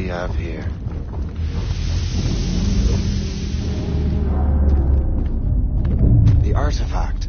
we have here? The artifact.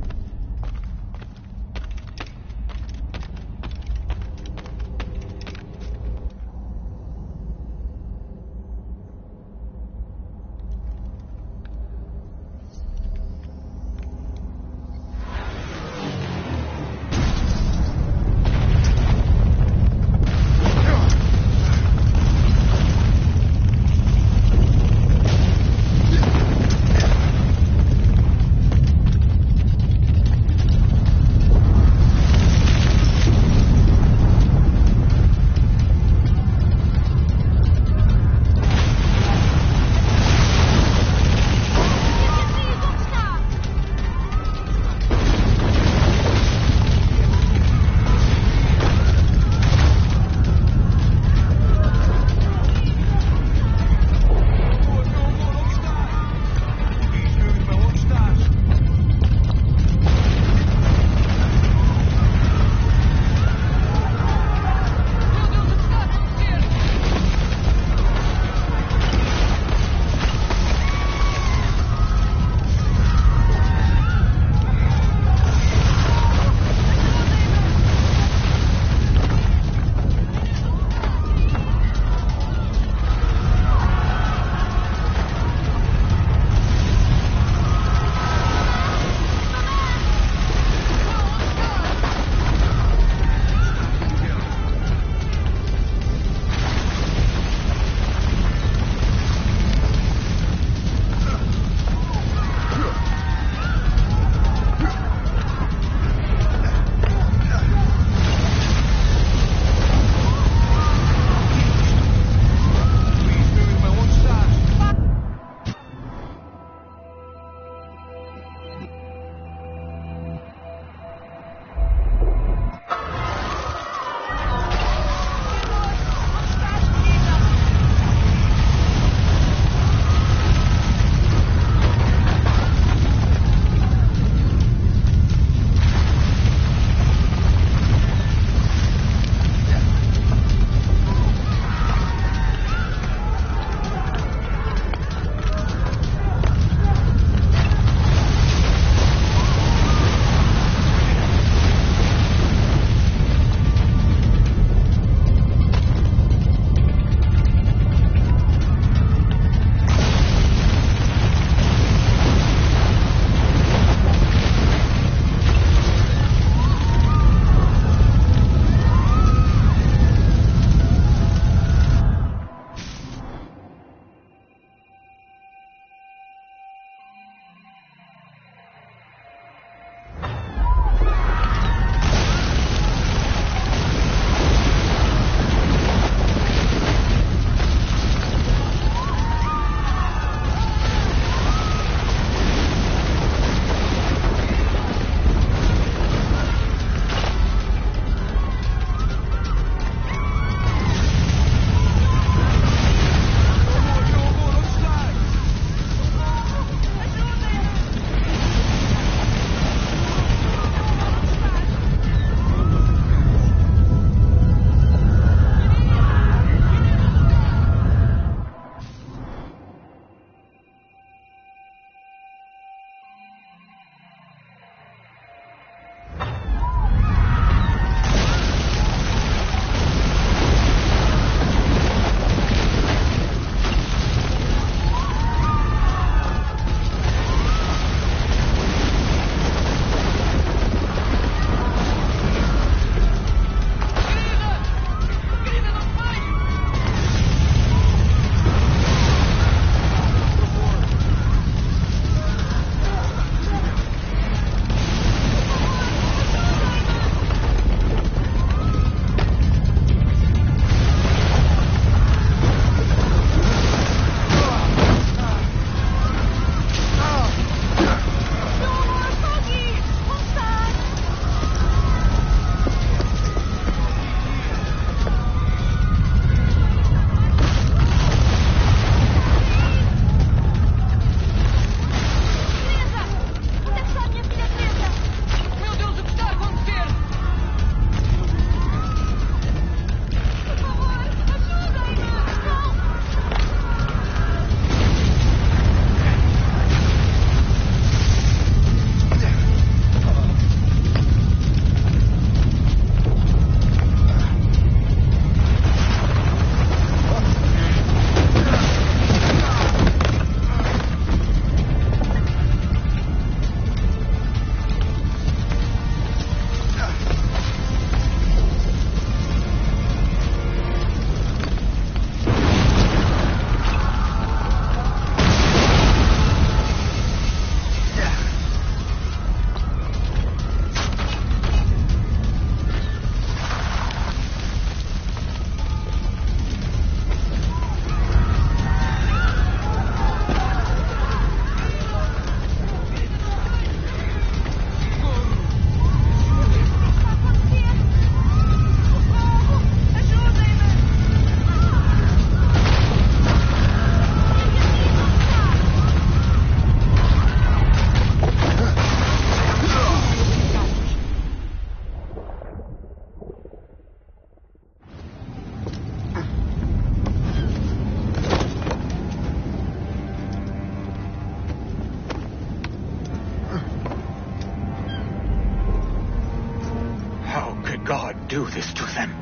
do this to them?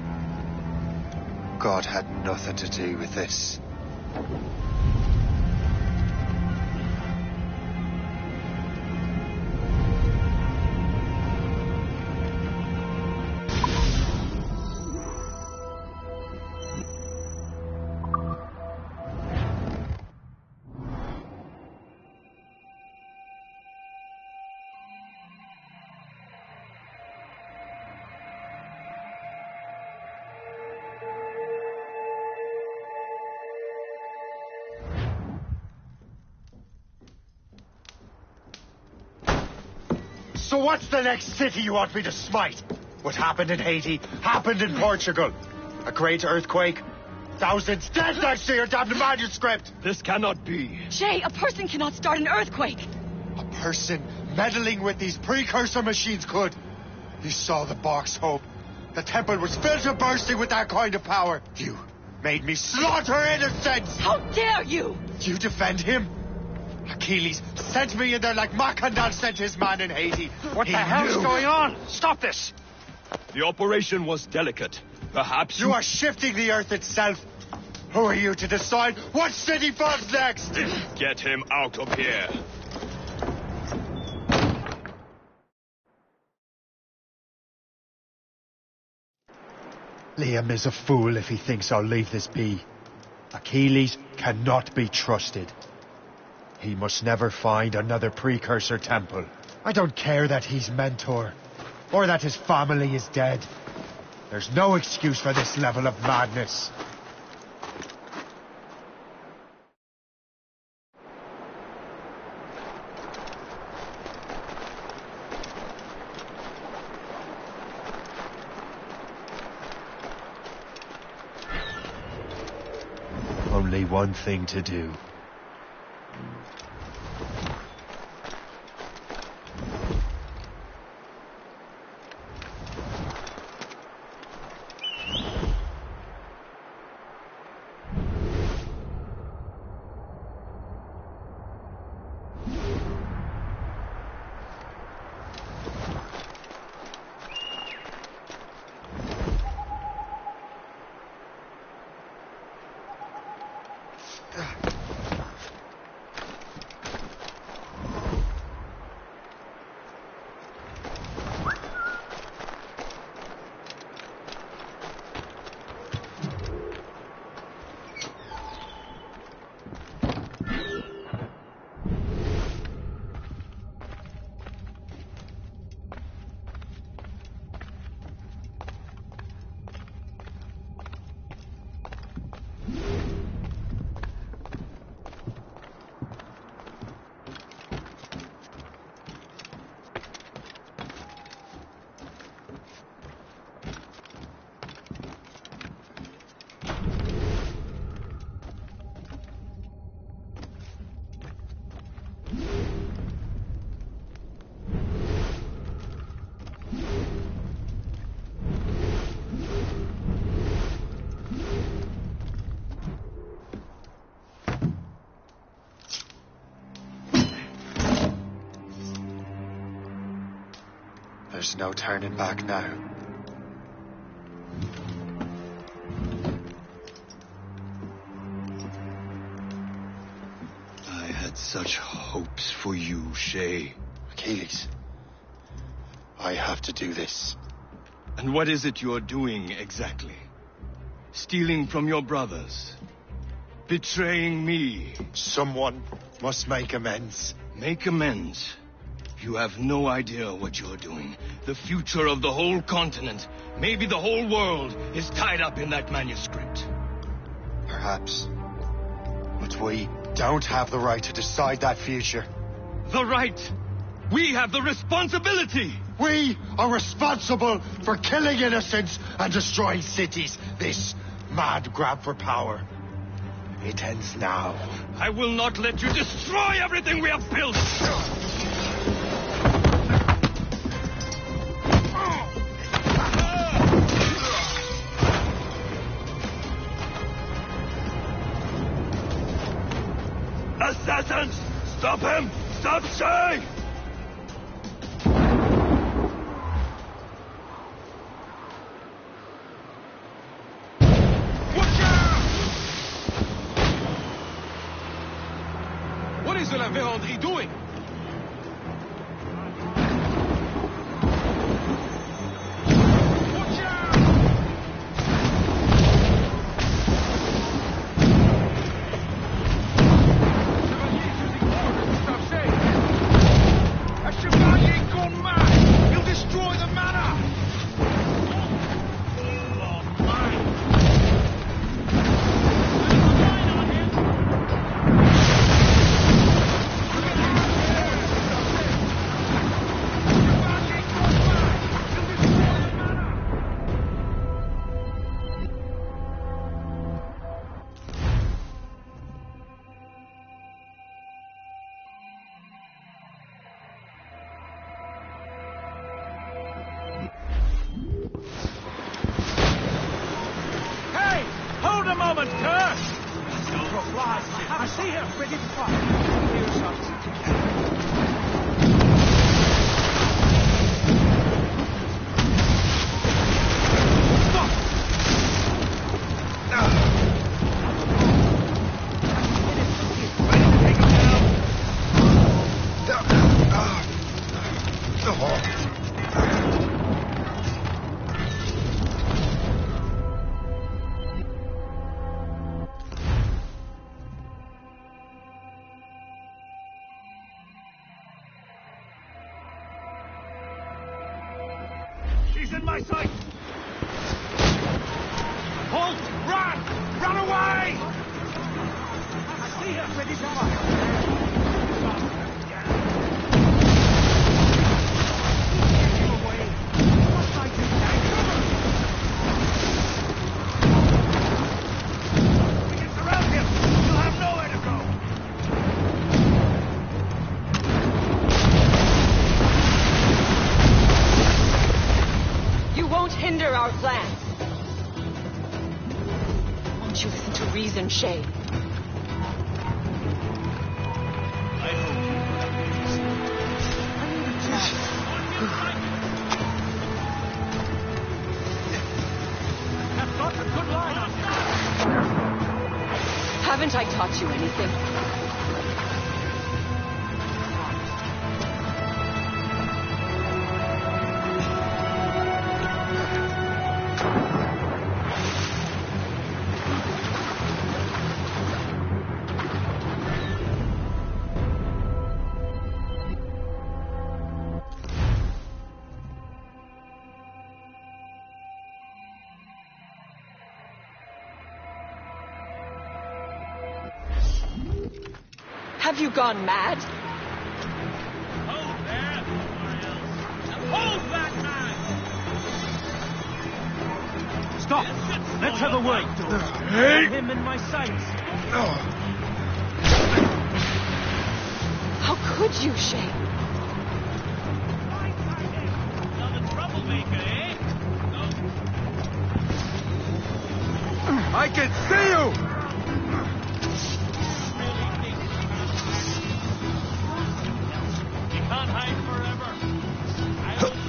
God had nothing to do with this. So what's the next city you want me to smite? What happened in Haiti happened in Portugal. A great earthquake. Thousands dead next to your damned manuscript. This cannot be. Shay, a person cannot start an earthquake. A person meddling with these precursor machines could. You saw the Box Hope. The temple was filled to bursting with that kind of power. You made me slaughter innocents. How dare you? You defend him? Achilles sent me in there like Macandal sent his man in Haiti. What the hell's going on? Stop this! The operation was delicate. Perhaps you are shifting the earth itself. Who are you to decide what city falls next? Get him out of here. Liam is a fool if he thinks I'll leave this be. Achilles cannot be trusted. He must never find another precursor temple. I don't care that he's mentor, or that his family is dead. There's no excuse for this level of madness. Only one thing to do. There's no turning back now. I had such hopes for you, Shay. Achilles, I have to do this. And what is it you're doing exactly? Stealing from your brothers? Betraying me? Someone must make amends. Make amends? You have no idea what you're doing. The future of the whole continent, maybe the whole world, is tied up in that manuscript. Perhaps. But we don't have the right to decide that future. The right! We have the responsibility! We are responsible for killing innocents and destroying cities. This mad grab for power. It ends now. I will not let you destroy everything we have built! Assassins! Stop him! Stop Shay! moment, curse! I see him! Ready to fire! He's in my sight! Halt! Run! Run away! I see him! Ready to fire! We can surround him! You'll have nowhere to go! You won't hinder our plans. Won't you listen to reason, Shay? I hope you have reason. I've got a good line on you. Haven't I taught you anything? Have you gone mad? Hold there, hold that man! Stop! Let's have a word. Have him in my sights. How could you, Shay? Another troublemaker, eh? I can see you! You can't hide forever. I don't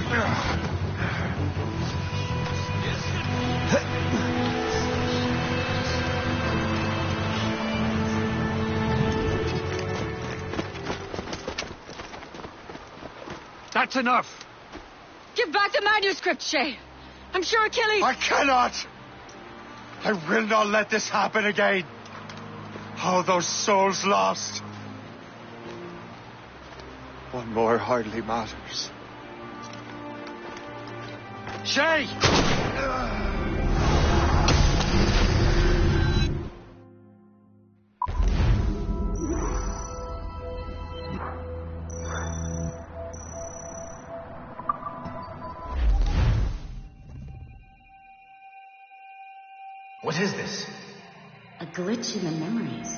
That's enough! Give back the manuscript, Shay. I'm sure Achilles... I cannot! I will not let this happen again. All those souls lost. One more hardly matters. Shay! What is this? A glitch in the memories.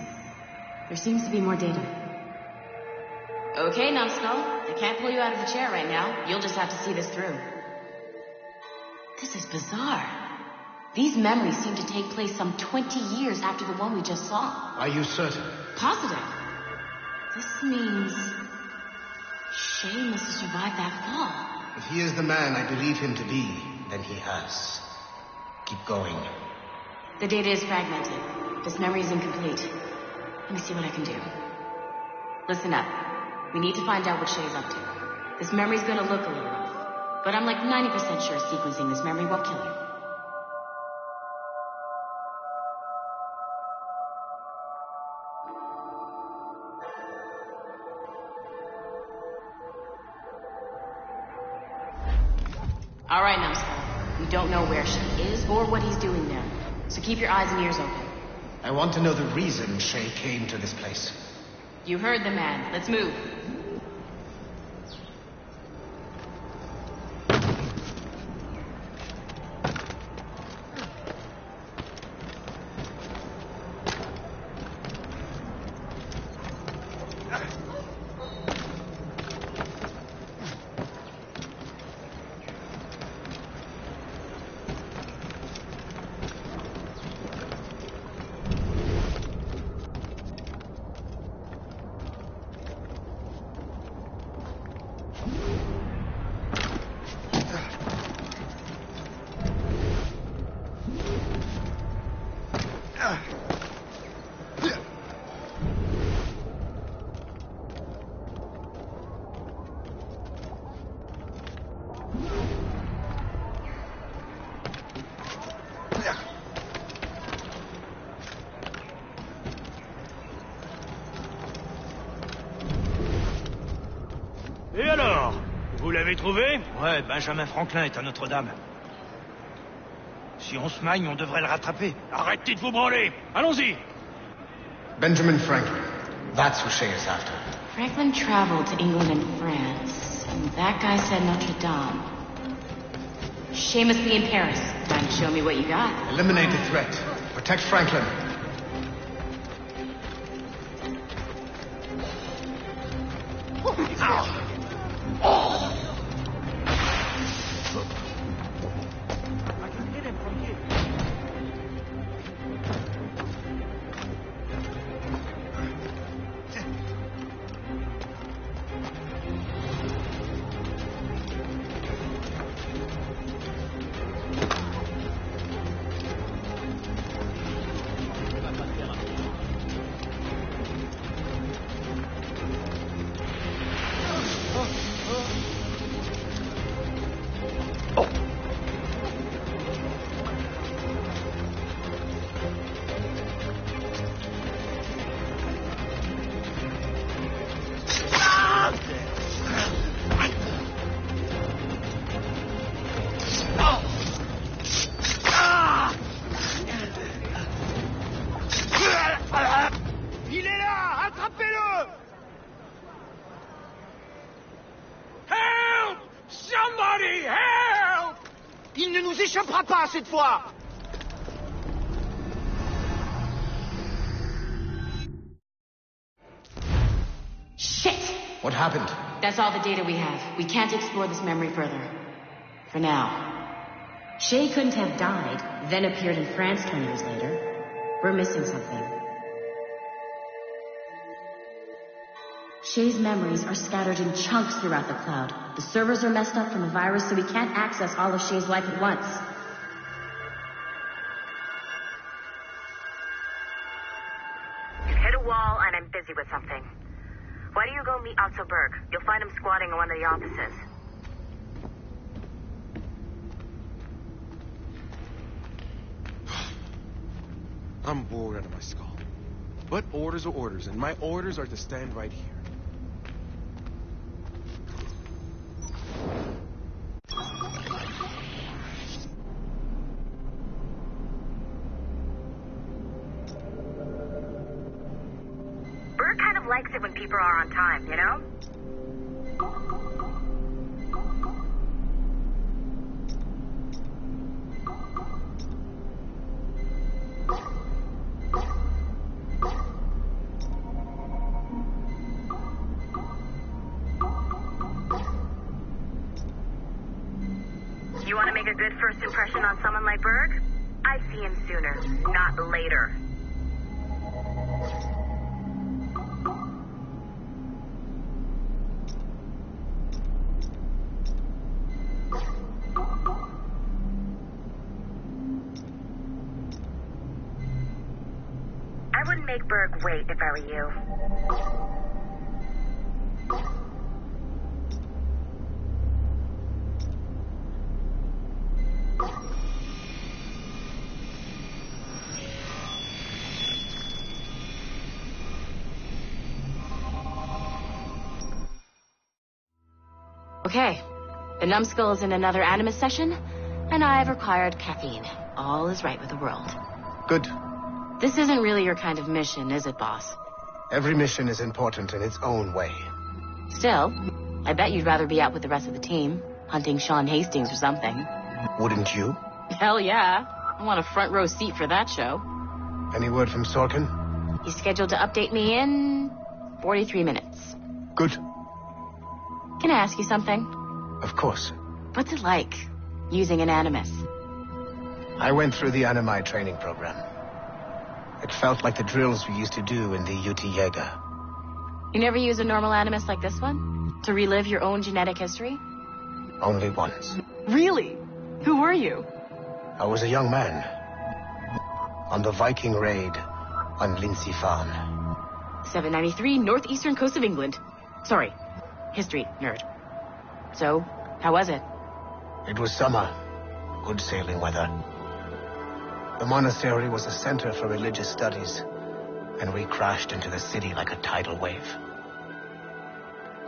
There seems to be more data. Okay, Numbskull. I can't pull you out of the chair right now. You'll just have to see this through. This is bizarre. These memories seem to take place some 20 years after the one we just saw. Are you certain? Positive. This means... Shay must have survived that fall. If he is the man I believe him to be, then he has. Keep going. The data is fragmented. This memory is incomplete. Let me see what I can do. Listen up. We need to find out what Shay's up to. This memory's gonna look a little off, but I'm like 90% sure sequencing this memory won't kill you. All right, Numbskull. We don't know where Shay is or what he's doing there, so keep your eyes and ears open. I want to know the reason Shay came to this place. You heard the man. Let's move. Et alors? Vous l'avez trouvé? Ouais, Benjamin Franklin est à Notre-Dame. Si on se magne, on devrait le rattraper. Arrêtez de vous branler! Allons-y! Benjamin Franklin. That's who Shay is after. Franklin traveled to England and France, and that guy said Notre Dame. Shay must be in Paris. Time to show me what you got. Eliminate the threat. Protect Franklin. I can hit him from here. Il est là! Attrapez-le! Help! Somebody help! Il ne nous échappera pas cette fois! Shit! What happened? That's all the data we have. We can't explore this memory further. For now. Shay couldn't have died, then appeared in France 20 years later. We're missing something. Shay's memories are scattered in chunks throughout the cloud. The servers are messed up from the virus, so we can't access all of Shay's life at once. You've hit a wall, and I'm busy with something. Why don't you go meet Otto Berg? You'll find him squatting in one of the offices. I'm bored out of my skull. But orders are orders, and my orders are to stand right here. Berg kind of likes it when people are on time, you know? You want to make a good first impression on someone like Berg? I see him sooner, not later. I wouldn't make Berg wait if I were you. Okay. The numbskull is in another Animus session, and I've required caffeine. All is right with the world. Good. This isn't really your kind of mission, is it, boss? Every mission is important in its own way. Still, I bet you'd rather be out with the rest of the team, hunting Sean Hastings or something. Wouldn't you? Hell yeah. I want a front row seat for that show. Any word from Sorkin? He's scheduled to update me in 43 minutes. Good. Can I ask you something? Of course. What's it like, using an Animus? I went through the Animi training program. It felt like the drills we used to do in the UT Jaeger. You never use a normal Animus like this one? To relive your own genetic history? Only once. Really? Who were you? I was a young man. On the Viking raid on Lindsay Farm. 793, northeastern coast of England. Sorry, history nerd. So, how was it? It was summer. Good sailing weather. The monastery was a center for religious studies, and we crashed into the city like a tidal wave.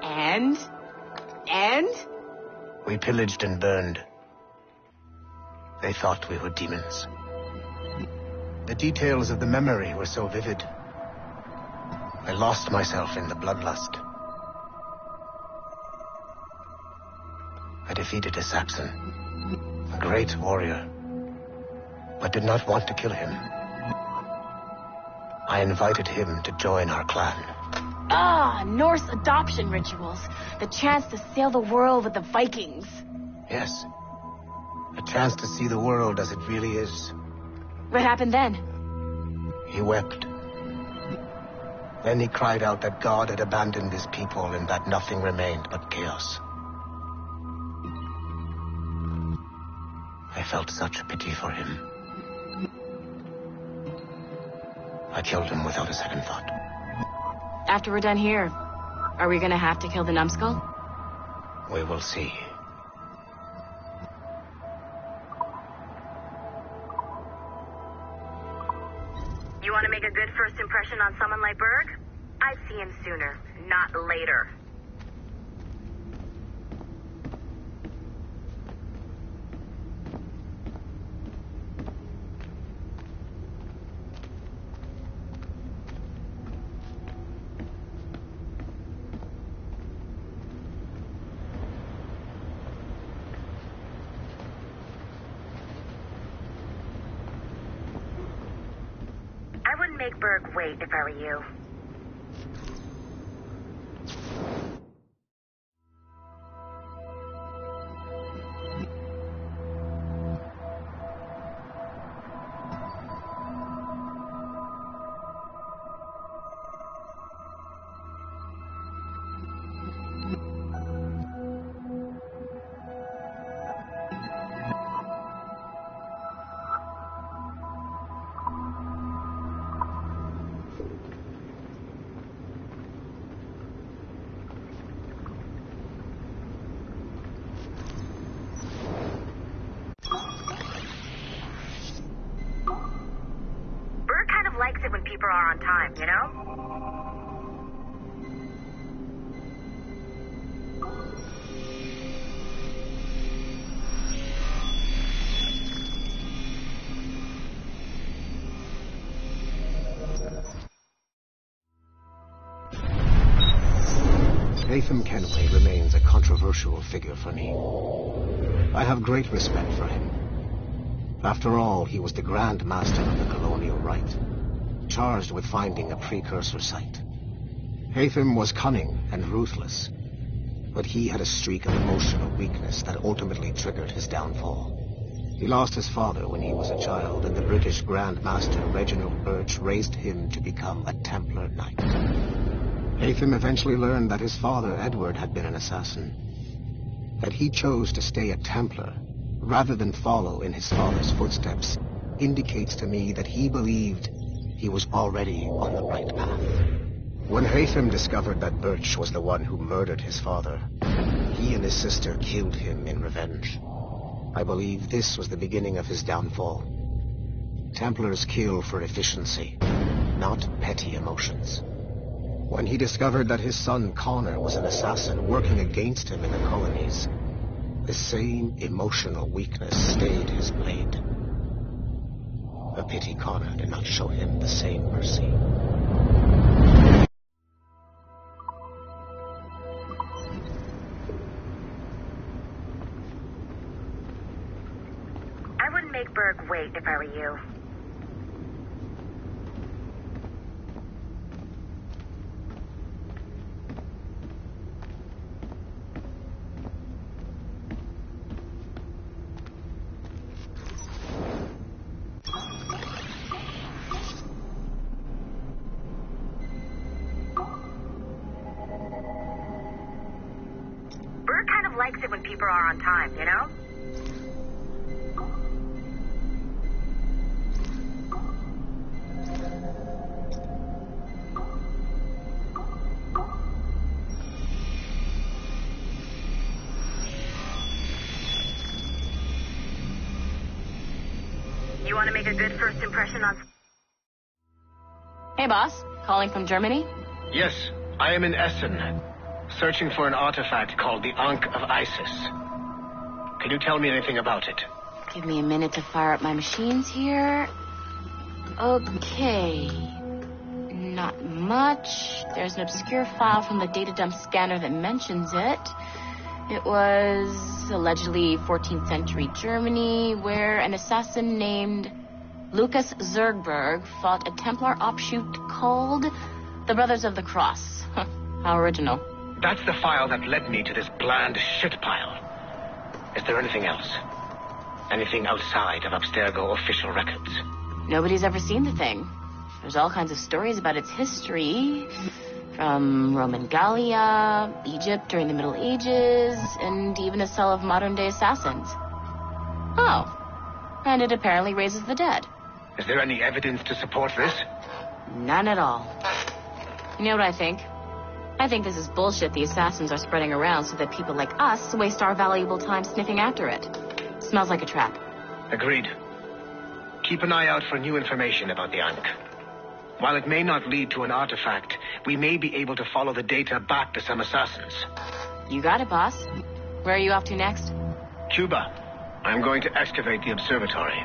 And? And? We pillaged and burned. They thought we were demons. The details of the memory were so vivid. I lost myself in the bloodlust. I defeated a Saxon, a great warrior, but did not want to kill him. I invited him to join our clan. Ah, Norse adoption rituals. The chance to sail the world with the Vikings. Yes. A chance to see the world as it really is. What happened then? He wept. Then he cried out that God had abandoned his people and that nothing remained but chaos. I felt such pity for him. I killed him without a second thought. After we're done here, are we gonna have to kill the numbskull? We will see. You want to make a good first impression on someone like Berg? I'd see him sooner, not later. Make Berg wait if I were you. Likes it when people are on time, you know? Haytham Kenway remains a controversial figure for me. I have great respect for him. After all, he was the Grand Master of the Colonial Rite, charged with finding a precursor site. Haytham was cunning and ruthless, but he had a streak of emotional weakness that ultimately triggered his downfall. He lost his father when he was a child, and the British Grand Master Reginald Birch raised him to become a Templar Knight. Haytham eventually learned that his father, Edward, had been an assassin. That he chose to stay a Templar rather than follow in his father's footsteps indicates to me that he believed he was already on the right path. When Haytham discovered that Birch was the one who murdered his father, he and his sister killed him in revenge. I believe this was the beginning of his downfall. Templars kill for efficiency, not petty emotions. When he discovered that his son Connor was an assassin working against him in the colonies, the same emotional weakness stayed his blade. A pity Connor did not show him the same mercy. I wouldn't make Berg wait if I were you. Likes it when people are on time, you know? You want to make a good first impression on... Hey, boss. Calling from Germany? Yes, I am in Essen. Searching for an artifact called the Ankh of Isis. Can you tell me anything about it? Give me a minute to fire up my machines here. Okay. Not much. There's an obscure file from the data dump scanner that mentions it. It was allegedly 14th century Germany, where an assassin named Lucas Zergberg fought a Templar offshoot called the Brothers of the Cross. How original. That's the file that led me to this bland shit pile. Is there anything else? Anything outside of Abstergo official records? Nobody's ever seen the thing. There's all kinds of stories about its history. From Roman Gallia, Egypt during the Middle Ages, and even a cell of modern-day assassins. Oh. And it apparently raises the dead. Is there any evidence to support this? None at all. You know what I think? I think this is bullshit the assassins are spreading around so that people like us waste our valuable time sniffing after it. Smells like a trap. Agreed. Keep an eye out for new information about the Ankh. While it may not lead to an artifact, we may be able to follow the data back to some assassins. You got it, boss. Where are you off to next? Cuba. I'm going to excavate the observatory.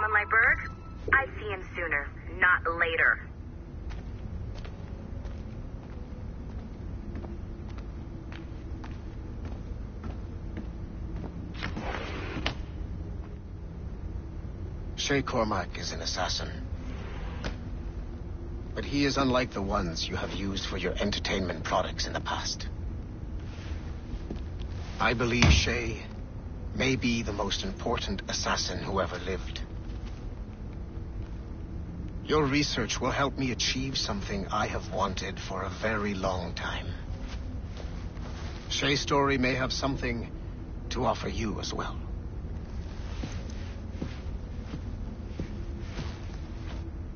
On my Berg, I see him sooner, not later. Shay Cormac is an assassin. But he is unlike the ones you have used for your entertainment products in the past. I believe Shay may be the most important assassin who ever lived. Your research will help me achieve something I have wanted for a very long time. Shay's story may have something to offer you as well.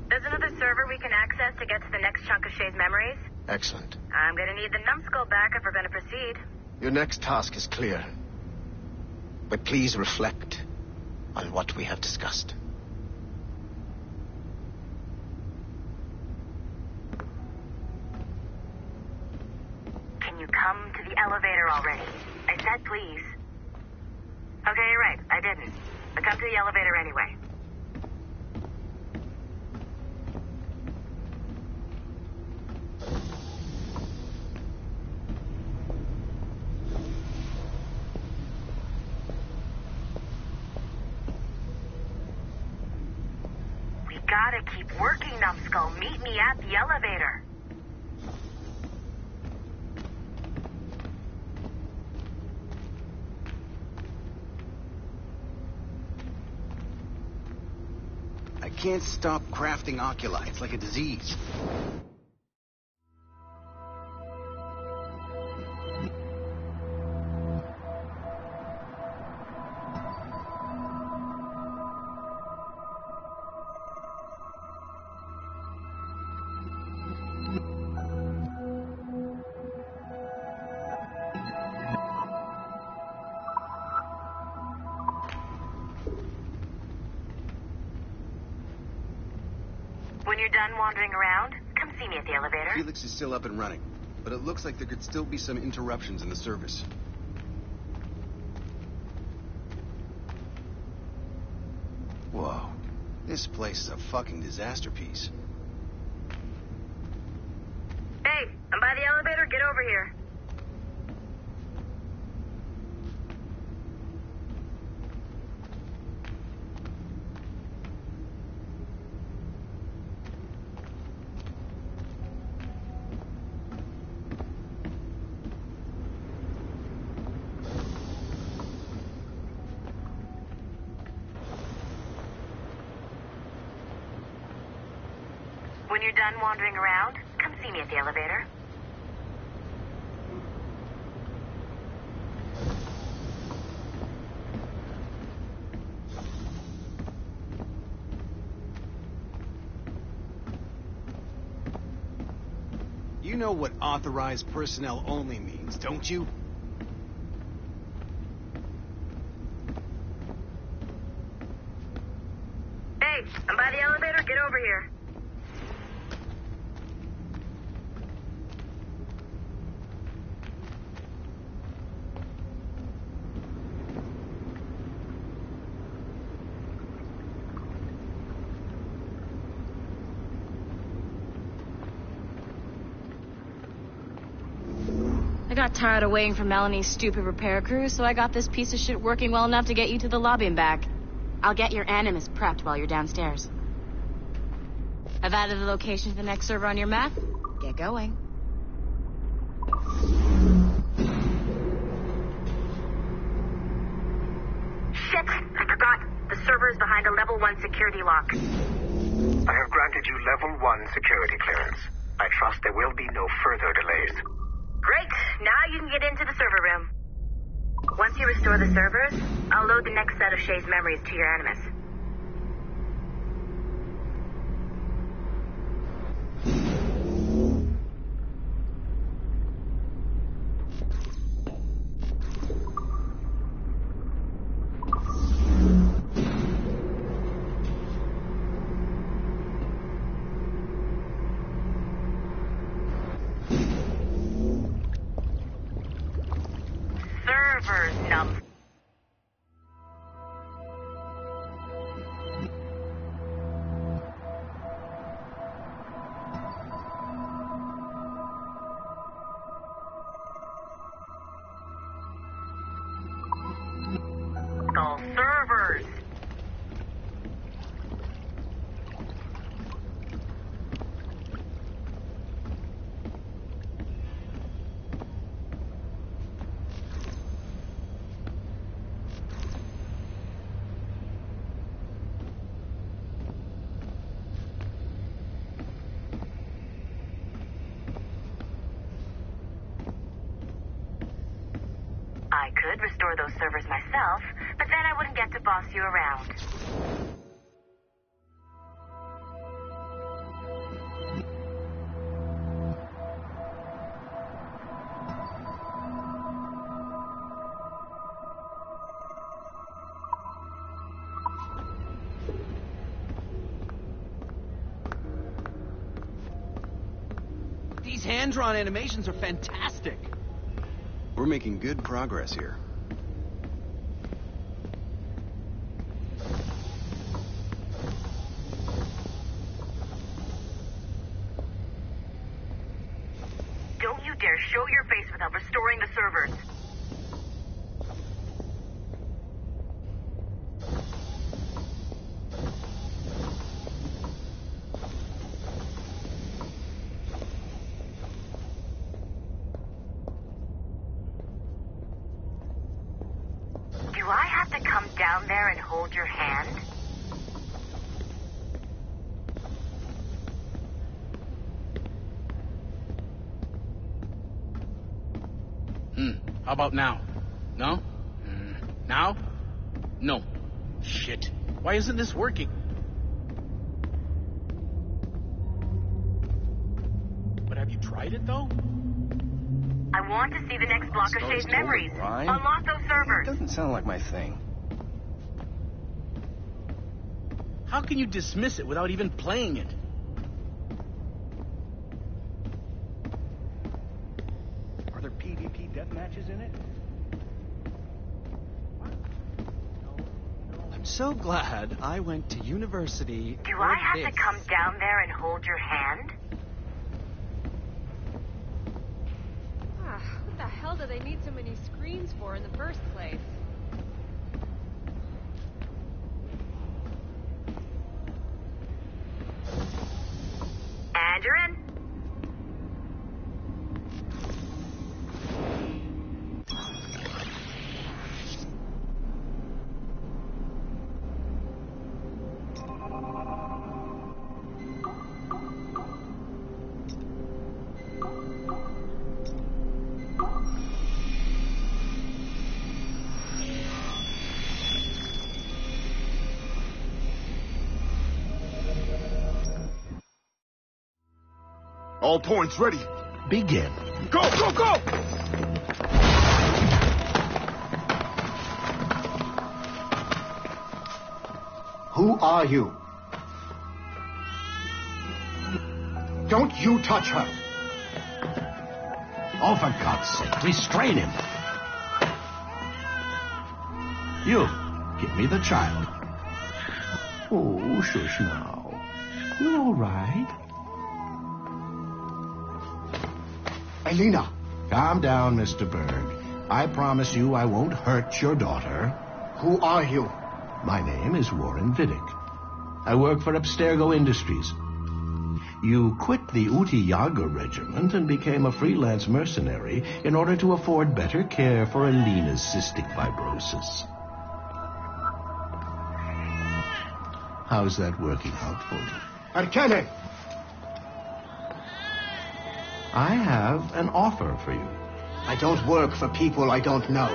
There's another server we can access to get to the next chunk of Shay's memories. Excellent. I'm gonna need the numbskull back if we're gonna proceed. Your next task is clear. But please reflect on what we have discussed. Can you come to the elevator already? I said please. Okay, you're right. I didn't. But come to the elevator anyway. We gotta keep working, Numbskull. Meet me at the elevator. I can't stop crafting oculi. It's like a disease. When you're done wandering around, come see me at the elevator. Felix is still up and running, but it looks like there could still be some interruptions in the service. Whoa. This place is a fucking disaster piece. Hey, I'm by the elevator. Get over here. When you're done wandering around, come see me at the elevator. You know what authorized personnel only means, don't you? Hey, I'm by the elevator. Get over here. I got tired of waiting for Melanie's stupid repair crew, so I got this piece of shit working well enough to get you to the lobby and back. I'll get your Animus prepped while you're downstairs. I've added the location to the next server on your map. Get going. Shit! I forgot. The server is behind a level 1 security lock. I have granted you level 1 security clearance. I trust there will be no further delays. Great! Now you can get into the server room. Once you restore the servers, I'll load the next set of Shay's memories to your Animus. Servers, num. All servers. I could restore those servers myself, but then I wouldn't get to boss you around. These hand-drawn animations are fantastic. We're making good progress here. Don't you dare show your face without restoring the servers. Do I have to come down there and hold your hand? How about now? No? Now? No. Shit. Why isn't this working? But have you tried it, though? I want to see the next block of Shay's memories. Ryan? Unlock those servers. Doesn't sound like my thing. How can you dismiss it without even playing it? Are there PvP death matches in it? I'm so glad I went to university. Do I have to come down there and hold your hand? What the hell do they need so many screens for in the first place? And you're in. All points ready. Begin. Go, go, go! Who are you? Don't you touch her! Oh, for God's sake, restrain him. You, give me the child. Oh, shush now. You're all right. Elena, Calm down, Mr. Berg. I promise you I won't hurt your daughter. Who are you? My name is Warren Vidic. I work for Abstergo Industries. You quit the Uti Yaga regiment and became a freelance mercenary in order to afford better care for Alina's cystic fibrosis. How's that working out for you? Arkane! I have an offer for you. I don't work for people I don't know.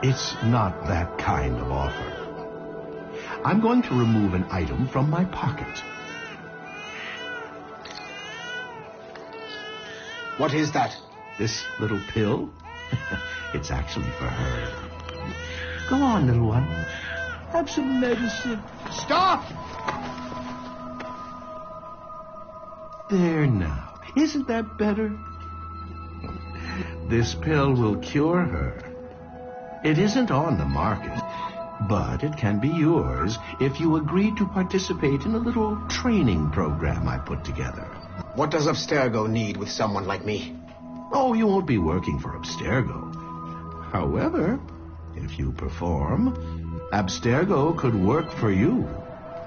It's not that kind of offer. I'm going to remove an item from my pocket. What is that? This little pill? It's actually for her. Go on, little one. Have some medicine. Stop! There now. Isn't that better? This pill will cure her. It isn't on the market, but it can be yours if you agree to participate in a little training program I put together. What does Abstergo need with someone like me? Oh, you won't be working for Abstergo. However, if you perform, Abstergo could work for you.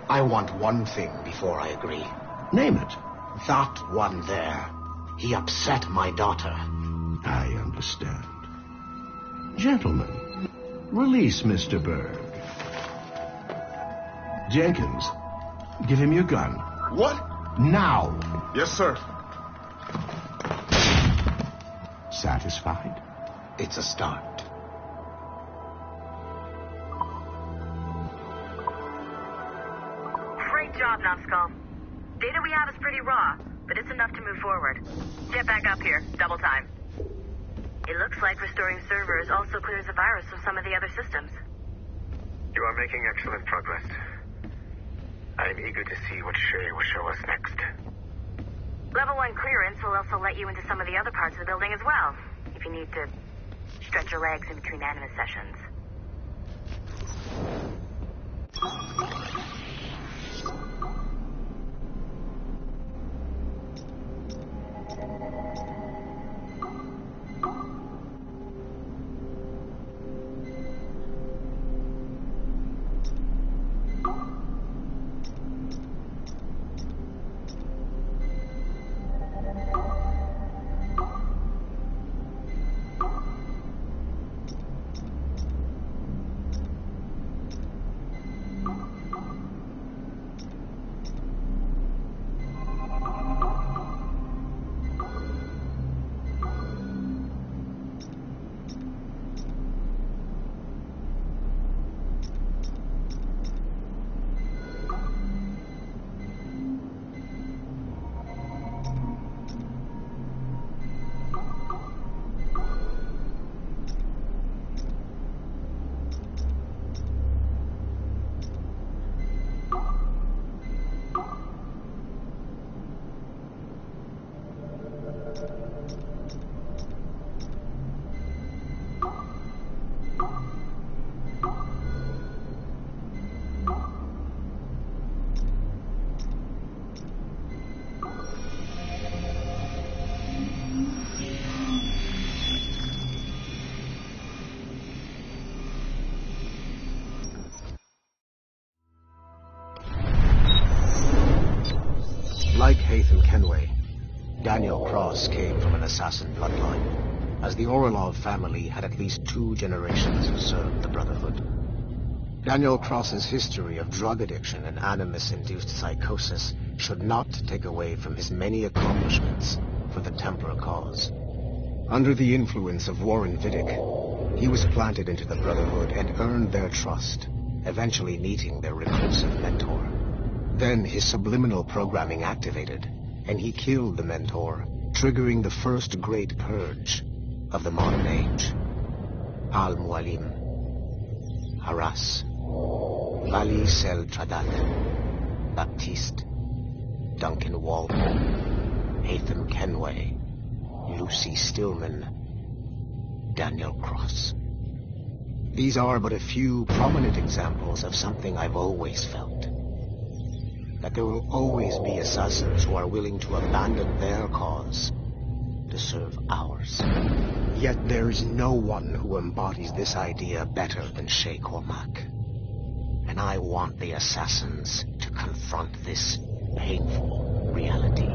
I want one thing before I agree. Name it. That one there. He upset my daughter. I understand. Gentlemen, release Mr. Berg. Jenkins, give him your gun. What? Now! Yes, sir. Satisfied? It's a start. Great job, Numbskull. Data we have is pretty raw, but it's enough to move forward. Get back up here. Double time. It looks like restoring servers also clears the virus from some of the other systems. You are making excellent progress. I am eager to see what Shay will show us next. Level 1 clearance will also let you into some of the other parts of the building as well, if you need to stretch your legs in between anima sessions. Like Haytham Kenway, Daniel Cross came from an assassin bloodline, as the Orlov family had at least 2 generations who served the Brotherhood. Daniel Cross's history of drug addiction and animus-induced psychosis should not take away from his many accomplishments for the Templar cause. Under the influence of Warren Vidic, he was planted into the Brotherhood and earned their trust, eventually meeting their reclusive mentor. Then his subliminal programming activated, and he killed the mentor, triggering the first great purge of the modern age. Al-Mualim, Haras, Vali Sel Tradat, Baptiste, Duncan Walpole, Haytham Kenway, Lucy Stillman, Daniel Cross. These are but a few prominent examples of something I've always felt. That there will always be assassins who are willing to abandon their cause to serve ours. Yet there is no one who embodies this idea better than Shay Cormac. And I want the assassins to confront this painful reality.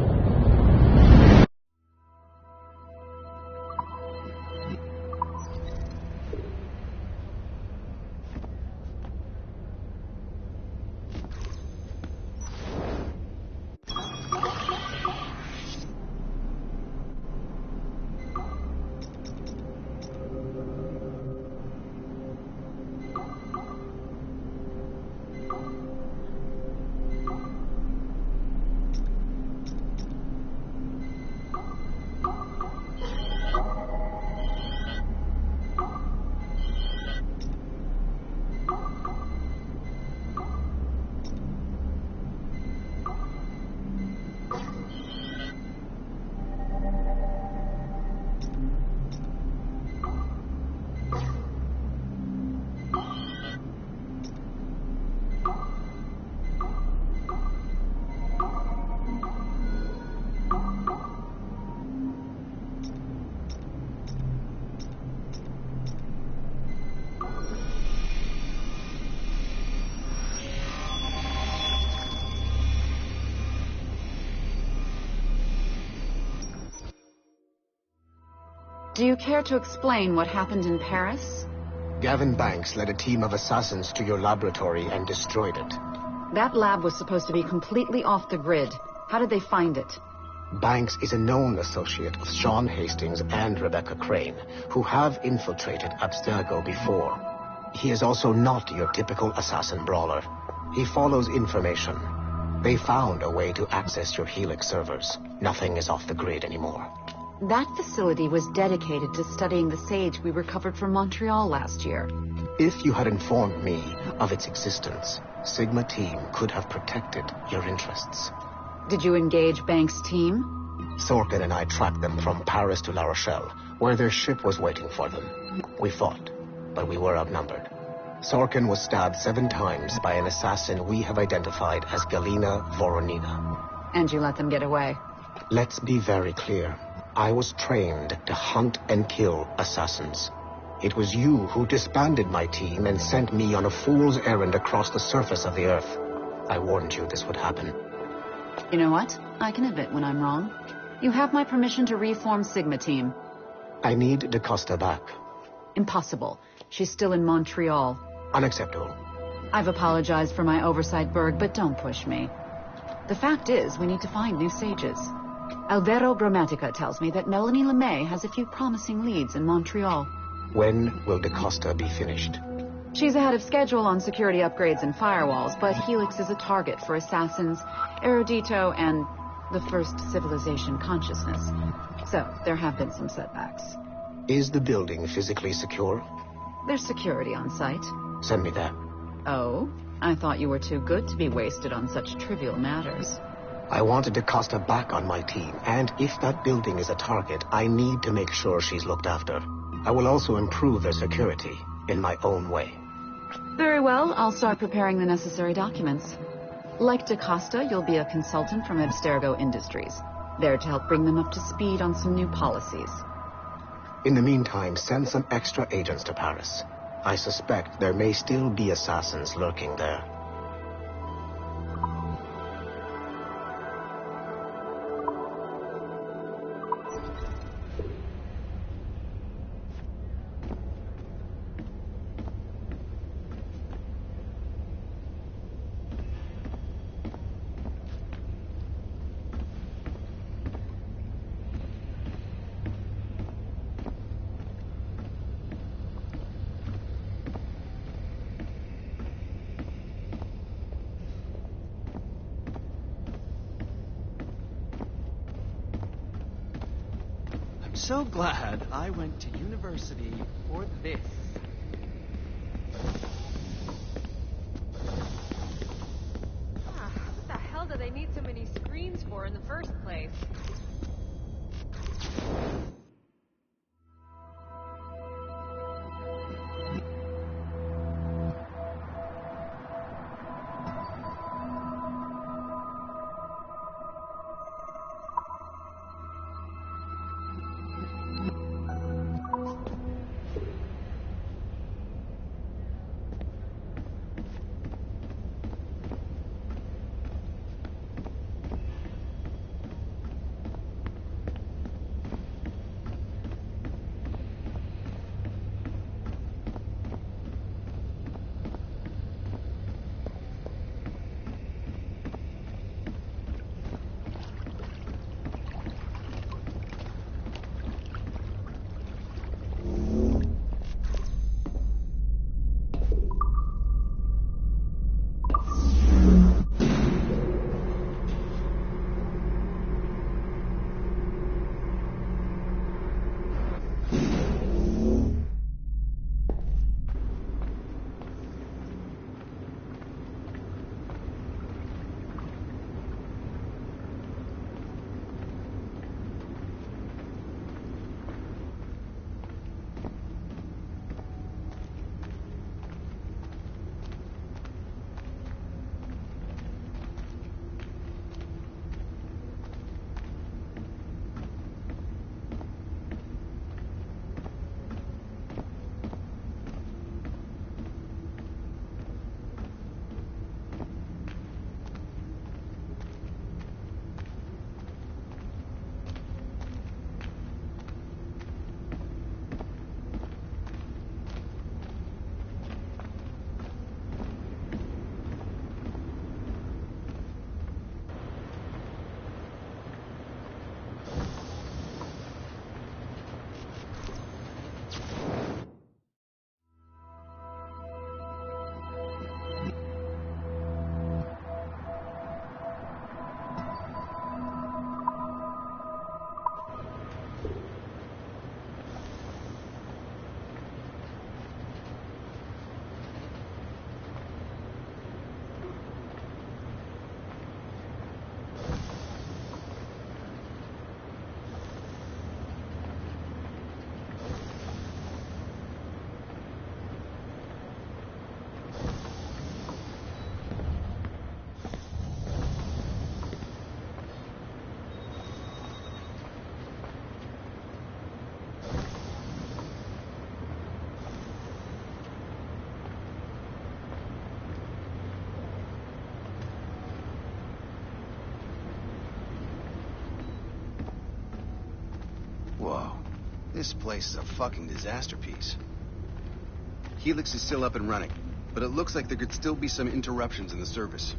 Do you care to explain what happened in Paris? Gavin Banks led a team of assassins to your laboratory and destroyed it. That lab was supposed to be completely off the grid. How did they find it? Banks is a known associate of Sean Hastings and Rebecca Crane, who have infiltrated Abstergo before. He is also not your typical assassin brawler. He follows information. They found a way to access your Helix servers. Nothing is off the grid anymore. That facility was dedicated to studying the sage we recovered from Montreal last year. If you had informed me of its existence, Sigma Team could have protected your interests. Did you engage Banks' team? Sorkin and I tracked them from Paris to La Rochelle, where their ship was waiting for them. We fought, but we were outnumbered. Sorkin was stabbed 7 times by an assassin we have identified as Galina Voronina. And you let them get away? Let's be very clear. I was trained to hunt and kill assassins. It was you who disbanded my team and sent me on a fool's errand across the surface of the Earth. I warned you this would happen. You know what? I can admit when I'm wrong. You have my permission to reform Sigma Team. I need DaCosta back. Impossible. She's still in Montreal. Unacceptable. I've apologized for my oversight, Berg, but don't push me. The fact is, we need to find new sages. Albero Grammatica tells me that Melanie LeMay has a few promising leads in Montreal. When will DaCosta be finished? She's ahead of schedule on security upgrades and firewalls, but Helix is a target for assassins, Erudito, and the first civilization consciousness. So, there have been some setbacks. Is the building physically secure? There's security on site. Send me that. Oh? I thought you were too good to be wasted on such trivial matters. I wanted DaCosta back on my team, and if that building is a target, I need to make sure she's looked after. I will also improve their security in my own way. Very well, I'll start preparing the necessary documents. Like DaCosta, you'll be a consultant from Abstergo Industries, there to help bring them up to speed on some new policies. In the meantime, send some extra agents to Paris. I suspect there may still be assassins lurking there. So glad I went to university for this. What the hell do they need so many screens for in the first place? This place is a fucking disaster piece. Helix is still up and running, but it looks like there could still be some interruptions in the service.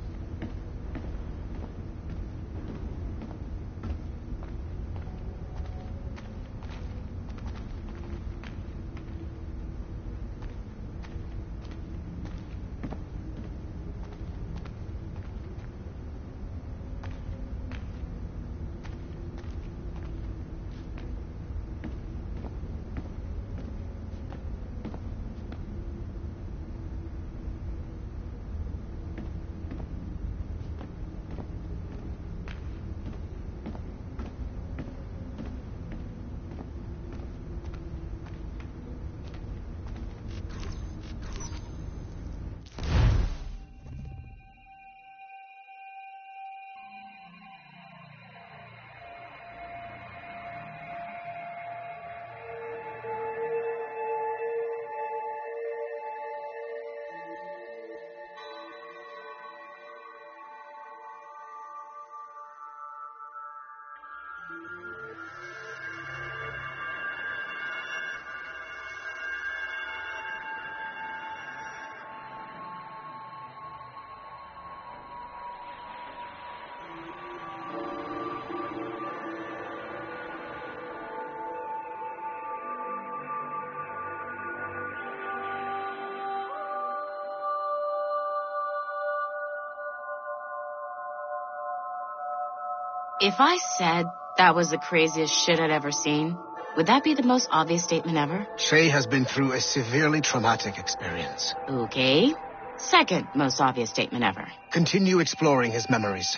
If I said that was the craziest shit I'd ever seen, would that be the most obvious statement ever? Shay has been through a severely traumatic experience. Okay. Second most obvious statement ever. Continue exploring his memories.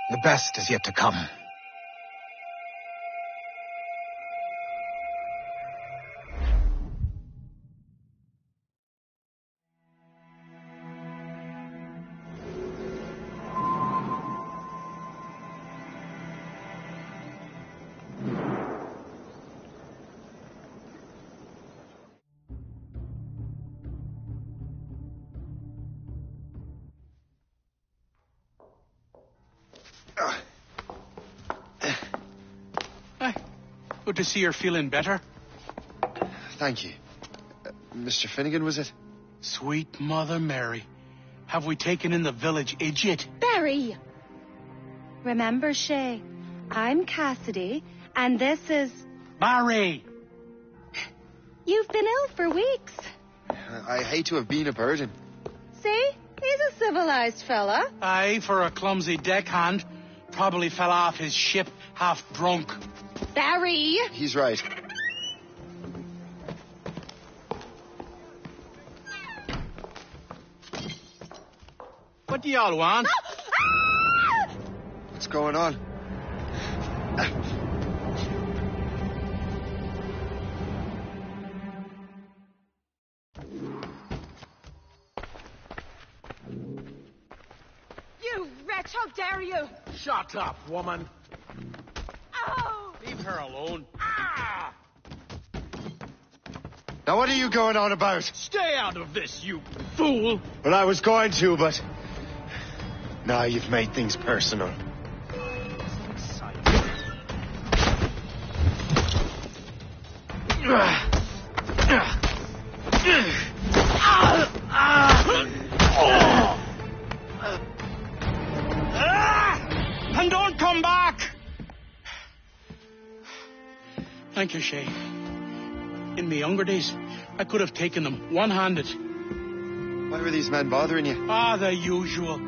The best is yet to come. Good to see you're feeling better. Thank you. Mr. Finnegan, was it? Sweet Mother Mary. Have we taken in the village idiot? Barry! Remember, Shay, I'm Cassidy, and this is... Barry! You've been ill for weeks. I hate to have been a burden. See? He's a civilized fella. Aye, for a clumsy deckhand. Probably fell off his ship half drunk. Barry! He's right. What do y'all want? What's going on? You wretch, how dare you! Shut up, woman. Oh! Leave her alone. Ah! Now what are you going on about? Stay out of this, you fool! Well, I was going to, but... Now you've made things personal. And don't come back! Thank you, Shay. In my younger days, I could have taken them one-handed. Why were these men bothering you? Ah, the usual.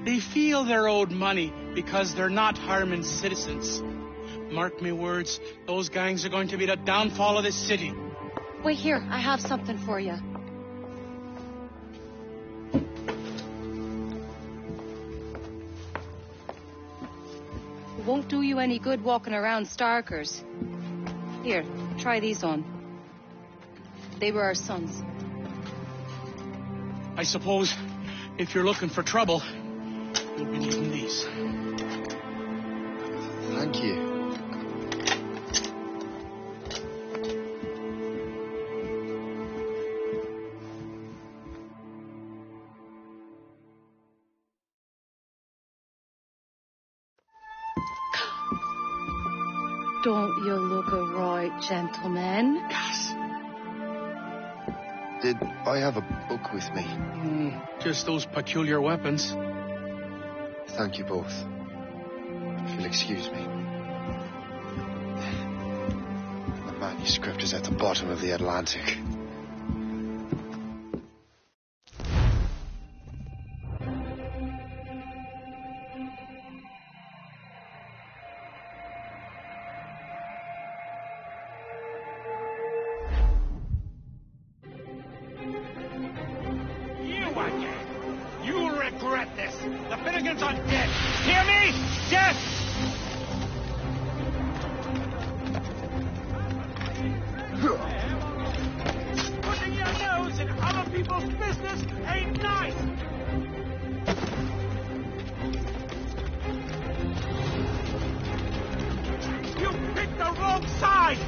They feel they're owed money because they're not harming citizens. Mark me words, those gangs are going to be the downfall of this city. Wait here, I have something for you. It won't do you any good walking around Starkers. Here, try these on. They were our sons. I suppose if you're looking for trouble, you'll be needing these. Thank you. Don't you look a right gentleman? Yes. Did I have a book with me? Just those peculiar weapons. Thank you both. If you'll excuse me. The manuscript is at the bottom of the Atlantic. You'll regret this. The Finnegans are dead. Hear me? Dead! Putting your nose in other people's business ain't nice. You picked the wrong side.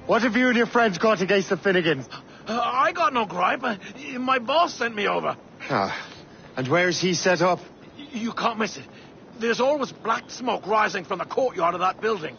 What have you and your friends got against the Finnegans? I got no gripe. My boss sent me over. And where's he set up? You can't miss it. There's always black smoke rising from the courtyard of that building.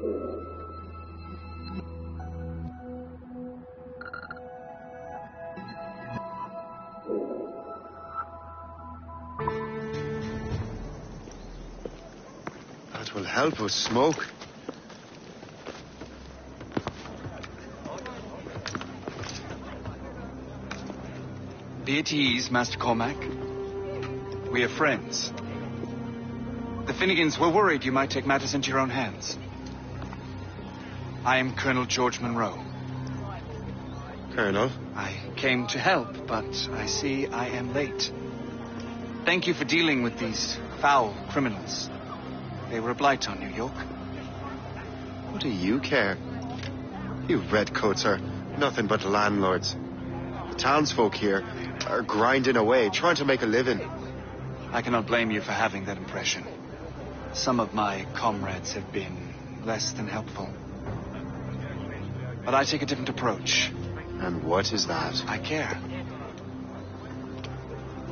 That will help us smoke. Be at ease, Master Cormac. We are friends. The Finnegans were worried you might take matters into your own hands. I am Colonel George Monroe. Colonel? I came to help, but I see I am late. Thank you for dealing with these foul criminals. They were a blight on New York. What do you care? You redcoats are nothing but landlords. The townsfolk here are grinding away, trying to make a living. I cannot blame you for having that impression. Some of my comrades have been less than helpful. But I take a different approach. And what is that? I care.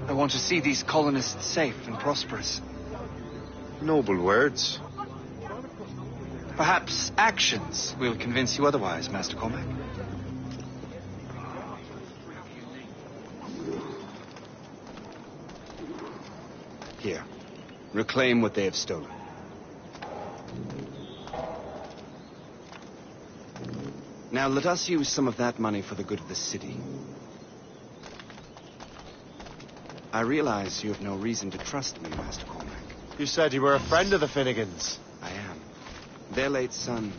I want to see these colonists safe and prosperous. Noble words. Perhaps actions will convince you otherwise, Master Cormac. Here. Reclaim what they have stolen. Now let us use some of that money for the good of the city. I realize you have no reason to trust me, Master Cormac. You said you were a friend of the Finnegans. I am. Their late son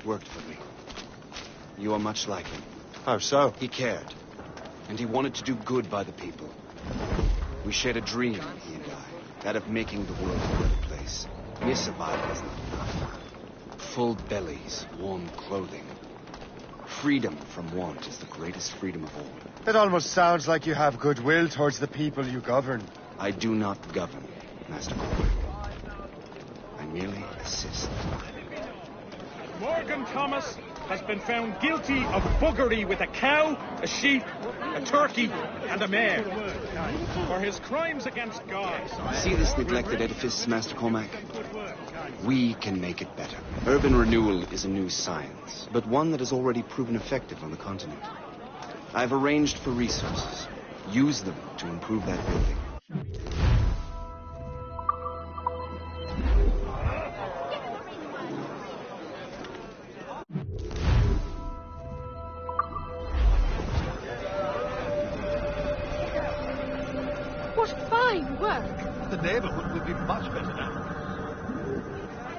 worked for me. You are much like him. How so? He cared. And he wanted to do good by the people. We shared a dream, he and I. That of making the world a better place. Mere survival is not enough. Full bellies, warm clothing. Freedom from want is the greatest freedom of all. It almost sounds like you have goodwill towards the people you govern. I do not govern, Master Cormac. I merely assist. Morgan Thomas has been found guilty of buggery with a cow, a sheep, a turkey, and a mare. For his crimes against God. See this neglected edifice, Master Cormac? We can make it better. Urban renewal is a new science, but one that has already proven effective on the continent. I've arranged for resources. Use them to improve that building. What fine work! The neighborhood will be much better now.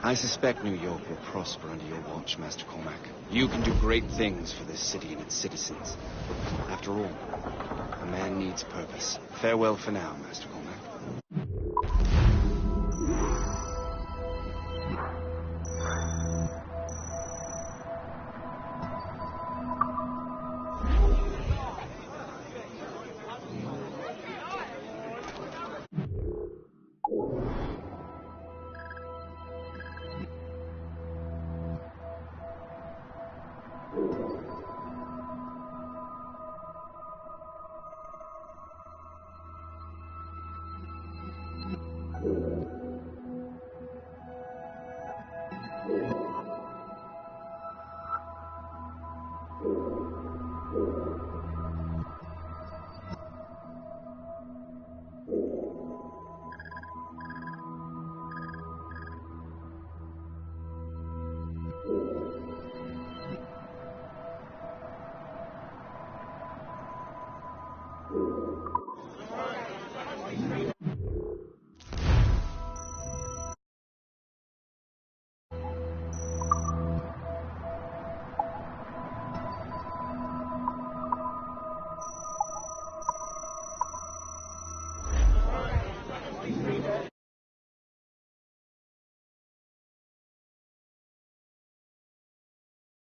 I suspect New York will prosper under your watch, Master Cormac. You can do great things for this city and its citizens. After all, a man needs purpose. Farewell for now, Master Cormac.